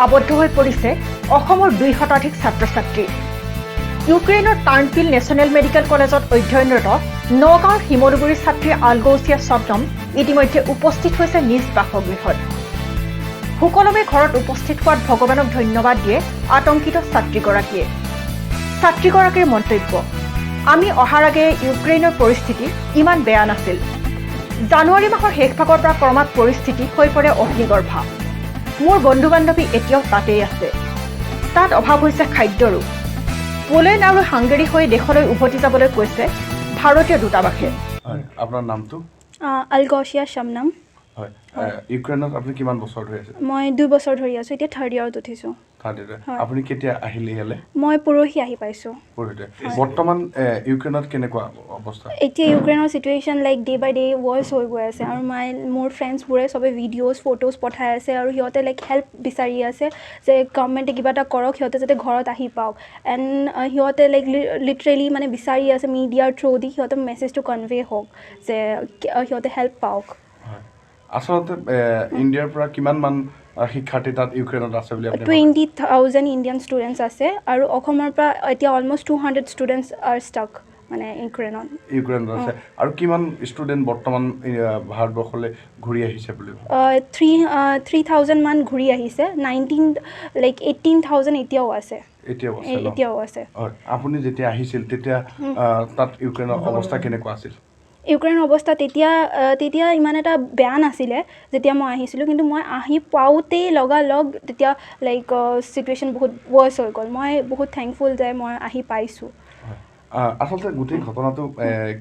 আবদ্ধ হৈ পৰিছে অসমৰ 2 শতাধিক ছাত্ৰ-ছাত্ৰী। ইউক্ৰেইনৰ টাৰ্ণফিল্ড নেশ্যনেল মেডিকেল কলেজত অধ্যয়নৰত নগাঁৱৰ শিমলুগুৰিৰ ছাত্ৰী আলগৌচিয়া শবনম ইতিমধ্যে উপস্থিত হৈছে নিজ বাসগৃহত। সুকলমে ঘৰত উপস্থিত হোৱাত ভগৱানক ধন্যবাদ দিয়ে আতংকিত ছাত্ৰীগৰাকীয়ে। ছাত্ৰীগৰাকীৰ মন্তব্য, আমি অহাৰ আগে ইউক্ৰেইনৰ পৰিস্থিতি ইমান বেয়া নাছিল। জানুৱাৰী মাহৰ শেষ ভাগৰ পৰা ক্ৰমাৎ পৰিস্থিতি হৈ পৰে অগ্নিগৰ্ভা। মোৰ বন্ধু বান্ধৱী এতিয়াও তাতেই আছে। তাত অভাৱ হৈছে খাদ্যৰো। পোলেণ্ড আৰু হাংগেৰী হৈ দেশলৈ উভতি যাবলৈ কৈছে ভাৰতীয় দূতাবাসে। আপোনাৰ নামটো? আলগৌচিয়া শবনম। হয়, ইউক্ৰেইনত আপুনি কিমান বছৰ ধৰি আছে? মই 2 বছৰ ধৰি আছোঁ, এতিয়া 3rd ইয়াৰত উঠিছোঁ। আপুনি কেতিয়া আহিলে ইয়ালৈ? মই পৰহি আহি পাইছোঁ। বৰ্তমান ইউক্ৰেইনত কেনেকুৱা অৱস্থা? এতিয়া ইউক্ৰেইনৰ চিটুৱেশ্যন লাইক ডে বাই ডে ৱৰ্ছ হৈ গৈ আছে আৰু মোৰ ফ্ৰেণ্ডছবোৰে চবে ভিডিঅ'জ ফটোজ পঠাই আছে আৰু সিহঁতে লাইক হেল্প বিচাৰি আছে যে গভৰ্ণমেণ্টে কিবা এটা কৰক, সিহঁতে যাতে ঘৰত আহি পাওক। এণ্ড সিহঁতে লাইক লিটাৰেলি মানে বিচাৰি আছে মিডিয়াৰ থ্ৰু দি সিহঁতে মেছেজটো কনভে হওক যে সিহঁতে হেল্প পাওক। আচলতে ইণ্ডিয়াৰ পৰা কিমানমান শিক্ষাৰ্থী তাত ইউক্ৰেইনত আছে বুলি 20,000 ইণ্ডিয়ান ষ্টুডেণ্টছ আছে আৰু অসমৰ পৰা এতিয়া অলমষ্ট 200 ষ্টুডেণ্টছ আৰ ষ্টাক মানে ইউক্ৰেইনত আছে। আৰু কিমান ষ্টুডেণ্ট বৰ্তমান ভাৰতবৰ্ষলৈ ঘূৰি আহিছে বুলি? 3,000 মান ঘূৰি আহিছে। 18,000 এতিয়াও আছে। এতিয়াও আছে। আপুনি যেতিয়া আহিছিল তেতিয়া তাত ইউক্ৰেইনৰ অৱস্থা কেনেকুৱা আছিল? ইউক্ৰেইনৰ অৱস্থা তেতিয়া ইমান এটা বেয়া নাছিলে যেতিয়া মই আহিছিলোঁ, কিন্তু মই আহি পাওঁতেই লগালগ তেতিয়া লাইক চিটুৱেশ্যন বহুত ৱৰ্ছ হৈ গ'ল। মই বহুত থেংকফুল যে মই আহি পাইছোঁ। আচলতে গোটেই ঘটনাটো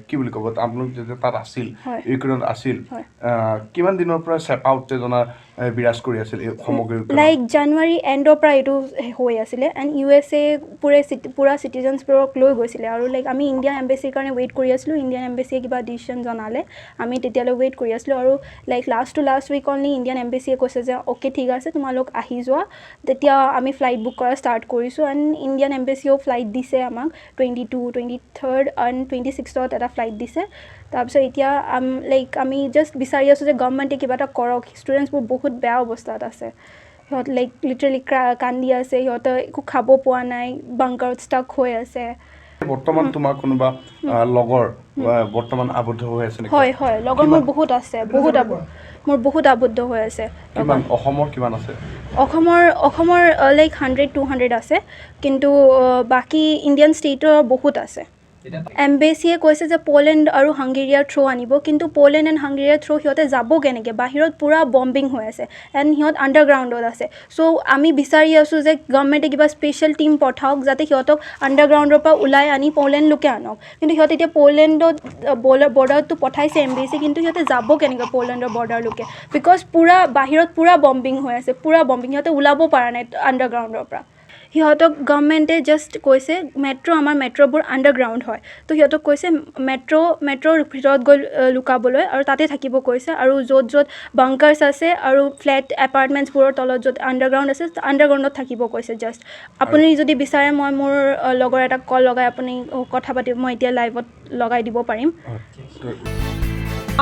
কি বুলি ক'ব, আপোনালোক যেতিয়া তাত আছিল ইউক্ৰেইনত আছিল, কিমান দিনৰ পৰা চেপা উত্তেজনা বিৰাজ কৰি আছিল সমগ্ৰ? লাইক জানুৱাৰী এণ্ডৰ পৰা এইটো হৈ আছিলে। এণ্ড USA পুৰা চিটিজেনছবোৰক লৈ গৈছিলে আৰু লাইক আমি ইণ্ডিয়ান এম্বেচিৰ কাৰণে ৱেইট কৰি আছিলোঁ। ইণ্ডিয়ান এম্বেচিয়ে কিবা ডিচিশ্যন জনালে, আমি তেতিয়ালৈ ৱেইট কৰি আছিলোঁ আৰু like last week only Indian এম্বেচিয়ে কৈছে যে অ'কে ঠিক আছে তোমালোক আহি যোৱা। তেতিয়া আমি ফ্লাইট বুক কৰা ষ্টাৰ্ট কৰিছোঁ এণ্ড ইণ্ডিয়ান এম্বেচিয়েও ফ্লাইট দিছে আমাক 22, 23rd এণ্ড 26th এটা ফ্লাইট দিছে। তাৰপিছত এতিয়া লাইক আমি জাষ্ট বিচাৰি আছোঁ যে গভৰ্ণমেণ্টে কিবা এটা কৰক। ষ্টুডেণ্টছবোৰ বহুত বেয়া অৱস্থাত আছে। সিহঁত লাইক লিটাৰেলি কান্দি আছে, সিহঁতে একো খাব পোৱা নাই, বাংকাৰত ষ্টাক হৈ আছে। বৰ্তমান তোমাৰ কোনোবা লগৰ বৰ্তমান আবদ্ধ হৈ আছে নেকি? হয়, লগৰ মোৰ বহুত আছে, মোৰ বহুত আবদ্ধ হৈ আছে। অসমৰ কিমান আছে? অসমৰ লাইক 100-200 আছে, কিন্তু বাকী ইণ্ডিয়ান ষ্টেটৰ বহুত আছে। এম্বেচিয়ে কৈছে যে পোলেণ্ড আৰু হাংগেৰিয়াৰ থ্ৰু আনিব, কিন্তু পোলেণ্ড এণ্ড হাংগেৰিয়াৰ থ্ৰু সিহঁতে যাব কেনেকৈ? বাহিৰত পূৰা বম্বিং হৈ আছে এণ্ড সিহঁত আণ্ডাৰগ্ৰাউণ্ডত আছে। চ' আমি বিচাৰি আছোঁ যে গভৰ্ণমেণ্টে কিবা স্পেচিয়েল টীম পঠাওক যাতে সিহঁতক আণ্ডাৰগ্ৰাউণ্ডৰ পৰা ওলাই আনি পোলেণ্ডলৈকে আনক। কিন্তু সিহঁতে এতিয়া পোলেণ্ডত বৰ্ডাৰটো পঠাইছে এম্বেচি, কিন্তু সিহঁতে যাব কেনেকৈ পোলেণ্ডৰ বৰ্ডাৰলৈকে? বিকজ বাহিৰত পূৰা বম্বিং হৈ আছে, সিহঁতে ওলাব পৰা নাই আণ্ডাৰগ্ৰাউণ্ডৰ পৰা। সিহঁতক গভৰ্ণমেণ্টে জাষ্ট কৈছে আমাৰ মেট্ৰ'বোৰ আণ্ডাৰগ্ৰাউণ্ড হয়, তো সিহঁতক কৈছে মেট্ৰ'ৰ ভিতৰত গৈ লুকাবলৈ আৰু তাতে থাকিব কৈছে। আৰু য'ত বাংকাৰ্ছ আছে আৰু ফ্লেট এপাৰ্টমেণ্টছবোৰৰ তলত য'ত আণ্ডাৰগ্ৰাউণ্ড আছে আণ্ডাৰগ্ৰাউণ্ডত থাকিব কৈছে। জাষ্ট আপুনি যদি বিচাৰে মই মোৰ লগৰ এটা কল লগাই আপুনি কথা পাতিব, মই এতিয়া লাইভত লগাই দিব পাৰিম।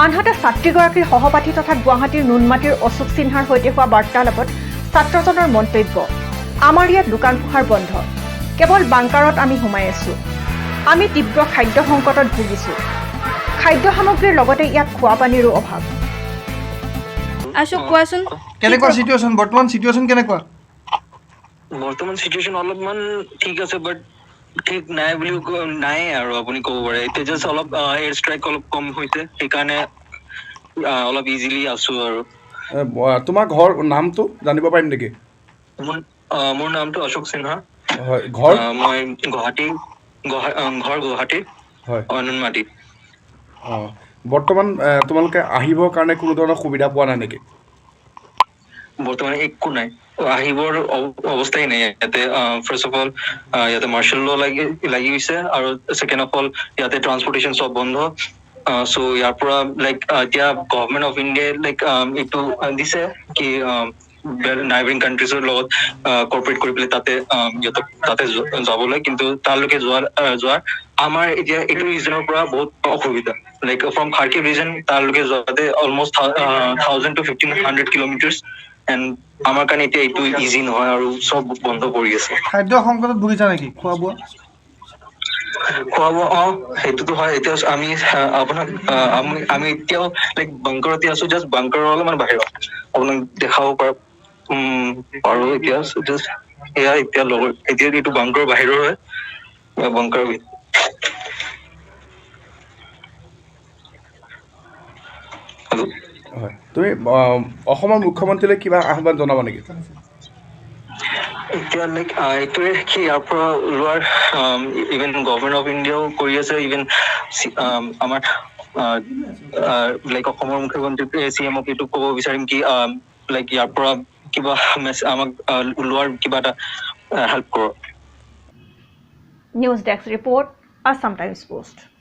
আনহাতে ছাত্ৰীগৰাকীৰ সহপাঠী তথা গুৱাহাটীৰ নুনমাটিৰ অশোক সিনহাৰ সৈতে হোৱা বাৰ্তালাপত ছাত্ৰজনৰ মন্তব্য, আমাৰ ইয়াত দোকান পোহাৰ বন্ধ, কেৱল বাংকাৰত আমি সোমাই আছোঁ। আমি তীব্ৰ খাদ্য সংকটত ভুগিছোঁ। খাদ্য সামগ্ৰীৰ লগতে ইয়াত খোৱা পানীৰো অভাৱ। আশোক কোৱাচোন কেনেকুৱা চিটুৱেশ্যন? বৰ্তমান চিটুৱেশ্যন কেনেকুৱা? বৰ্তমান চিটুৱেশ্যন অলপমান ঠিক আছে, বাট ঠিক নাই বুলিও নাই আৰু আপুনি ক'ব পাৰে। এতিয়া জাষ্ট অলপ এয়াৰ ষ্ট্ৰাইক অলপ কম হৈছে, সেইকাৰণে অলপ ইজিলি আছোঁ আৰু। তোমাৰ ঘৰ নামটো জানিব পাৰিম নেকি? মোৰ নামটো অশোক সিনহা। হয়, ঘৰ? মই গুৱাহাটী, হয়, নুনমাটি। বৰ্তমান তোমালোকে আহিবৰ কাৰণে কোনো ধৰণৰ সুবিধা পোৱা নাই নেকি? বৰ্তমান একো নাই, আহিবৰ অৱস্থাই নাই ইয়াতে। ফাৰ্ষ্ট অফ অল ইয়াতে মাৰ্শ্বেল ল লাগি গৈছে আৰু ছেকেণ্ড অফ অল ইয়াতে ট্ৰান্সপৰ্টেশ্যন চব বন্ধ। চ' ইয়াৰ পৰা লাইক এতিয়া গভৰ্ণমেণ্ট অফ ইণ্ডিয়াই লাইক এইটো দিছে কি নাইবাৰিং কাণ্ট্ৰিজৰ লগত কৰ্পৰেট কৰি পেলাই তাতে যাবলৈ, কিন্তু তালৈকে যোৱাৰ আমাৰ এতিয়া এইটো ৰিজনৰ পৰা বহুত অসুবিধা। লাইক ফ্ৰম খাৰ্কিভ ৰিজন তালৈকে যোৱাতে অলমষ্ট 1,000 to 1,500 কিলোমিটাৰ্ছ এণ্ড আমাৰ কাৰণে এতিয়া এইটো ইজি নহয় আৰু চব বন্ধ কৰি আছে। খাদ্য সংকটত ভুগিছা নেকি? খোৱা বোৱা সেইটোতো হয়। এতিয়া আমি আপোনাক আমি এতিয়াও লাইক বাংকাৰতে আছো, জাষ্ট বাংকাৰৰ অলপমান বাহিৰত আপোনাক দেখাব পাৰো এতিয়া। জাষ্ট এয়া এতিয়া লগৰ এতিয়া এইটো বাংকাৰৰ বাহিৰৰ হয়, বাংকাৰৰ হয়, তুমি অসমৰ মুখ্যমন্ত্ৰীলৈ কিবা আহ্বান জনাবা নেকি? এতিয়া লাইক এইটোৱে কি ইয়াৰ পৰা ওলোৱাৰ ইভেন গভৰ্ণমেণ্ট অফ ইণ্ডিয়াও কৰি আছে, ইভেন আমাৰ লাইক অসমৰ মুখ্যমন্ত্ৰী CM-ক এইটো ক'ব বিচাৰিম কি লাইক ইয়াৰ পৰা কিবা আমাক ওলোৱাৰ কিবা এটা হেল্প কৰক। News desk report, Assam times post.